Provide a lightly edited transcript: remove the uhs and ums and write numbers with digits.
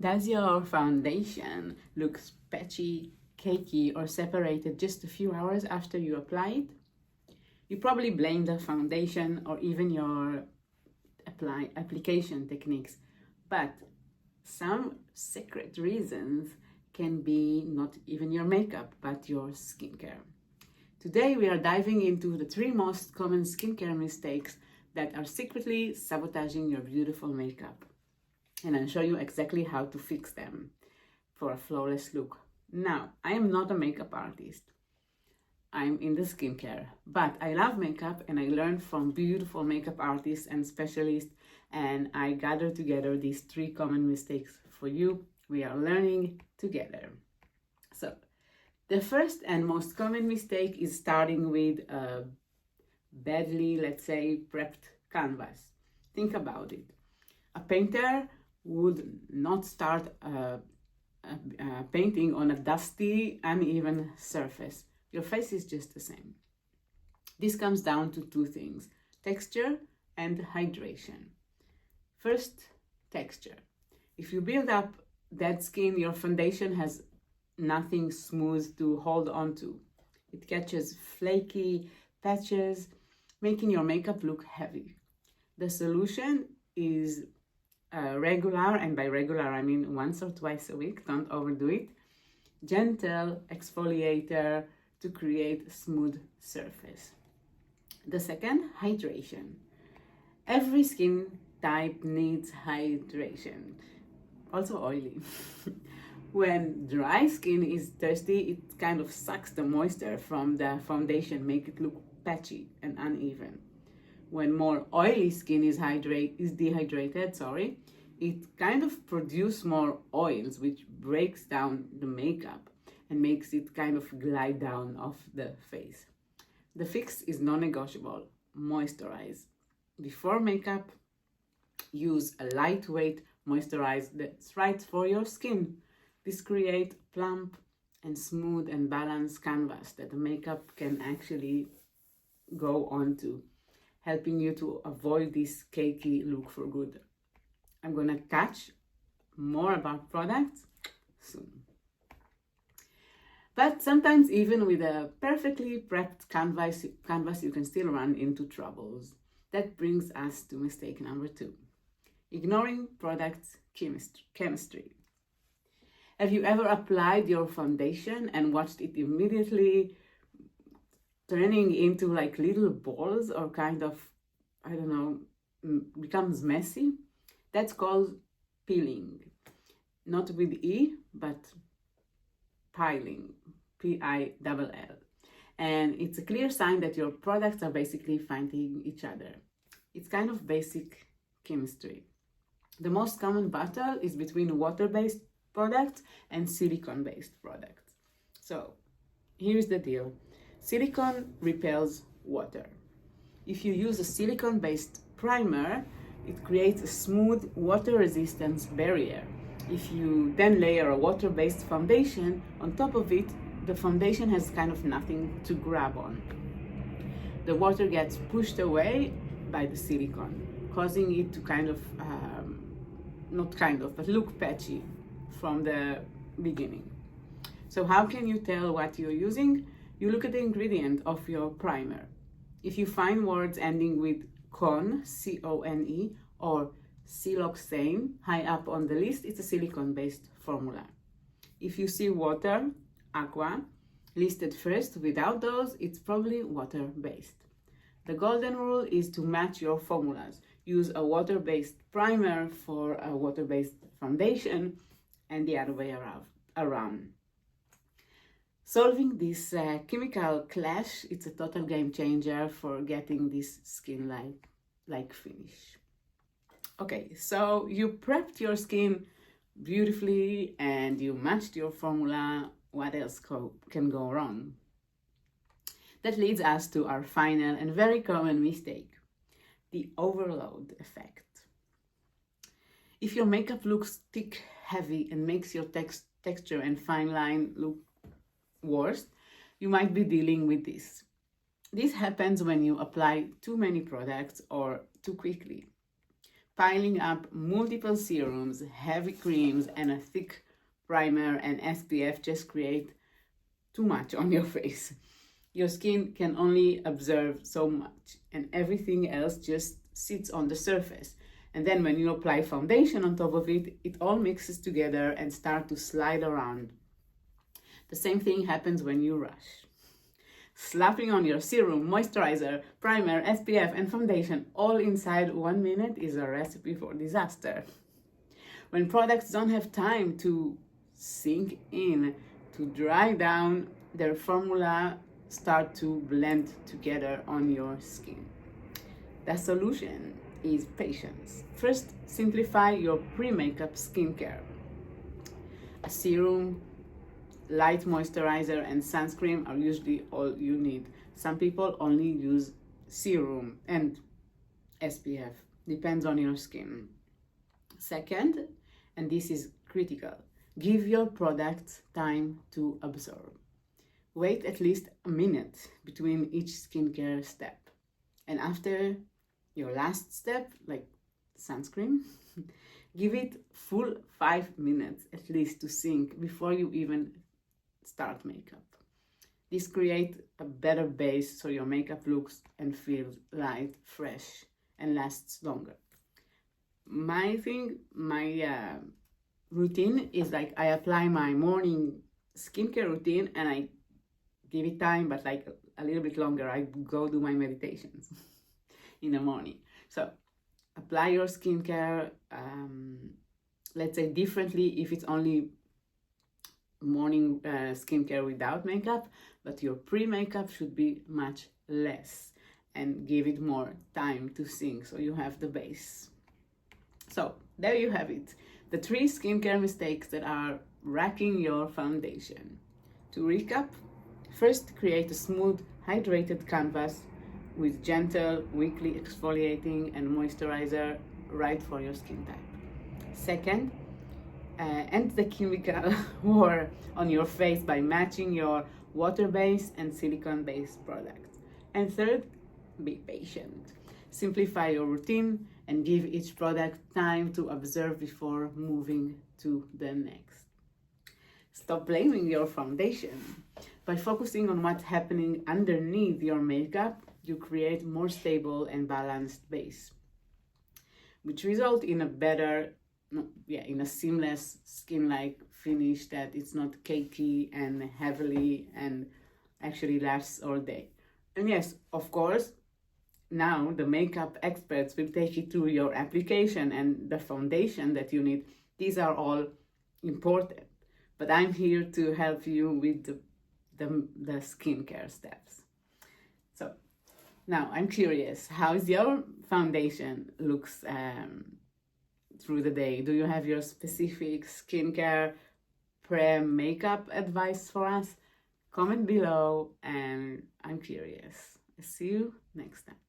Does your foundation look patchy, cakey, or separated just a few hours after you apply it? You probably blame the foundation or even your application techniques, but some secret reasons can be not even your makeup, but your skincare. Today we are diving into the 3 most common skincare mistakes that are secretly sabotaging your beautiful makeup. And I'll show you exactly how to fix them for a flawless look. Now, I am not a makeup artist. I'm in the skincare, but I love makeup and I learned from beautiful makeup artists and specialists, and I gathered together these 3 common mistakes for you. We are learning together. So, the first and most common mistake is starting with a badly, let's say, prepped canvas. Think about it. A painter would not start a painting on a dusty, uneven surface. Your face is just the same. This comes down to 2 things: texture and hydration. First, texture. If you build up dead skin, your foundation has nothing smooth to hold on to. It catches flaky patches, making your makeup look heavy. The solution is regular, and by regular I mean once or twice a week, don't overdo it, gentle exfoliator to create a smooth surface. The second, hydration. Every skin type needs hydration, also oily. When dry skin is thirsty, it kind of sucks the moisture from the foundation, make it look patchy and uneven. When more oily skin is dehydrated, it kind of produces more oils, which breaks down the makeup and makes it kind of glide down off the face. The fix is non-negotiable: moisturize. Before makeup, use a lightweight moisturizer that's right for your skin. This creates plump and smooth and balanced canvas that the makeup can actually go onto, helping you to avoid this cakey look for good. I'm gonna catch more about products soon. But sometimes even with a perfectly prepped canvas you can still run into troubles. That brings us to mistake number 2: ignoring product chemistry. Have you ever applied your foundation and watched it immediately turning into like little balls, or kind of, I don't know, becomes messy? That's called peeling. Not with E, but piling, Pill. And it's a clear sign that your products are basically fighting each other. It's kind of basic chemistry. The most common battle is between water-based products and silicone-based products. So here's the deal: silicone repels water. If you use a silicone-based primer, it creates a smooth water resistance barrier. If you then layer a water-based foundation on top of it, the foundation has kind of nothing to grab on. The water gets pushed away by the silicone, causing it to look patchy from the beginning. So how can you tell what you're using? You look at the ingredient of your primer. If you find words ending with cone, C-O-N-E, or siloxane high up on the list, it's a silicone-based formula. If you see water, aqua, listed first without those, it's probably water-based. The golden rule is to match your formulas. Use a water-based primer for a water-based foundation and the other way around. Solving this chemical clash, it's a total game changer for getting this skin-like finish. Okay, so you prepped your skin beautifully and you matched your formula. What else can go wrong? That leads us to our final and very common mistake: the overload effect. If your makeup looks thick, heavy, and makes your texture and fine line look worse, you might be dealing with this. This happens when you apply too many products or too quickly. piling up multiple serums, heavy creams, and a thick primer and SPF just create too much on your face. Your skin can only absorb so much, and everything else just sits on the surface. And then when you apply foundation on top of it, it all mixes together and starts to slide around. The same thing happens when you rush. Slapping on your serum, moisturizer, primer, SPF, and foundation all inside 1 minute is a recipe for disaster. When products don't have time to sink in, to dry down, their formula start to blend together on your skin. The solution is patience. First, simplify your pre-makeup skincare. A serum, light moisturizer, and sunscreen are usually all you need. Some people only use serum and SPF, depends on your skin. Second, and this is critical, give your products time to absorb. Wait at least a minute between each skincare step. And after your last step, like sunscreen, give it full 5 minutes at least to sink before you even start makeup. This creates a better base so your makeup looks and feels light, fresh, and lasts longer. My routine is like I apply my morning skincare routine and I give it time, but like a little bit longer. I go do my meditations in the morning. So apply your skincare, let's say differently if it's only morning skincare without makeup, but your pre-makeup should be much less and give it more time to sink so you have the base. So there you have it, the 3 skincare mistakes that are wrecking your foundation. To recap, first, create a smooth, hydrated canvas with gentle, weekly exfoliating and moisturizer right for your skin type. Second, end the chemical war on your face by matching your water-based and silicone-based products. And third, be patient. Simplify your routine and give each product time to observe before moving to the next. Stop blaming your foundation. By focusing on what's happening underneath your makeup, you create more stable and balanced base, which result in a better, in a seamless skin-like finish that it's not cakey and heavily and actually lasts all day. And yes, of course, now the makeup experts will take you through your application and the foundation that you need. These are all important, but I'm here to help you with the skincare steps. So now I'm curious, how's your foundation looks through the day? Do you have your specific skincare pre-makeup advice for us? Comment below and I'm curious. See you next time.